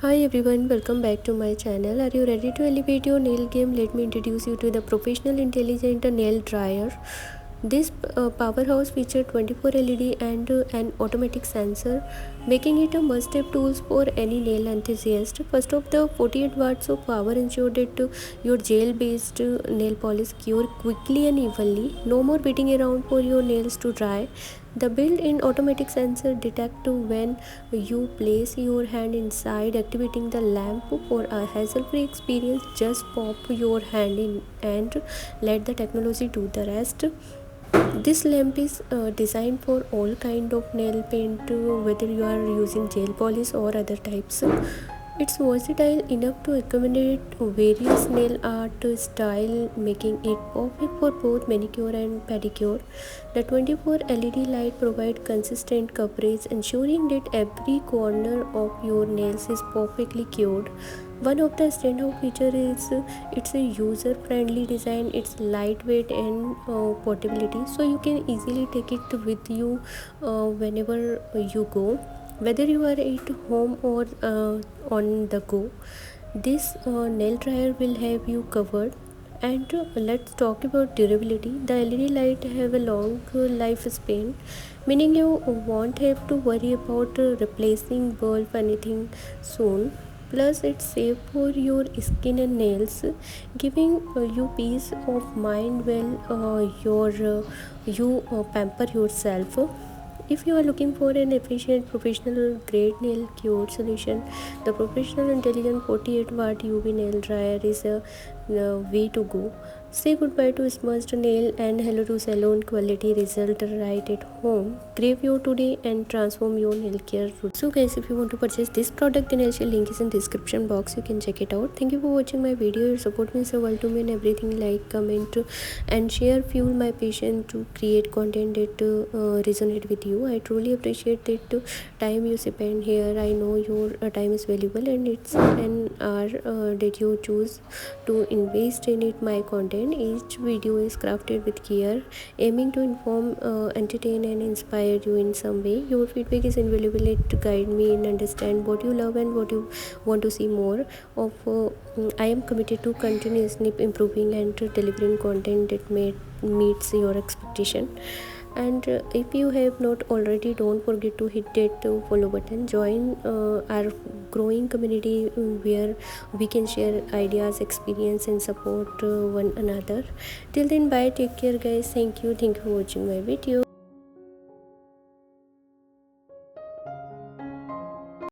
Hi everyone, welcome back to my channel. Are you ready to elevate your nail game? Let me introduce you to the professional intelligent nail dryer. This powerhouse features 24 LED and an automatic sensor, making it a must-have tool for any nail enthusiast. First of the 48 watts of power ensure that your gel-based nail polish cure quickly and evenly. No more waiting around for your nails to dry. The built-in automatic sensor detects when you place your hand inside, activating the lamp for a hassle-free experience. Just pop your hand in and let the technology do the rest. This lamp is designed for all kind of nail paint, whether you are using gel polish or other types. It's versatile enough to accommodate various nail art style, making it perfect for both manicure and pedicure. The 24 LED light provides consistent coverage, ensuring that every corner of your nails is perfectly cured. One of the standout features is its a user-friendly design. It's lightweight and portability, so you can easily take it with you whenever you go, whether you are at home or on the go. This nail dryer will have you covered. And let's talk about durability. The LED light have a long lifespan, meaning you won't have to worry about replacing bulb anything soon. Plus, it's safe for your skin and nails, giving you peace of mind while you pamper yourself. If you are looking for an efficient professional grade nail cure solution, the professional intelligent 48 watt UV nail dryer is a way to go. Say goodbye to smudged nail and hello to salon quality result right at home. Grab your today and transform your nail care routine. So guys, if you want to purchase this product, then initial link is in description box. You can check it out. Thank you for watching my video. Your support means the world to me and everything. Like, comment, and share fuel my passion to create content that resonate with you. I truly appreciate that time you spend here. I know your time is valuable and it's an hour that you choose to invest in it. My content, each video is crafted with care, aiming to inform, entertain and inspire you in some way. Your feedback is invaluable. It guide me and understand what you love and what you want to see more of. I am committed to continuously improving and delivering content that meets your expectation. And if you have not already, don't forget to hit that follow button. Join our growing community where we can share ideas, experience and support one another. Till then, bye, take care guys. Thank you for watching my video.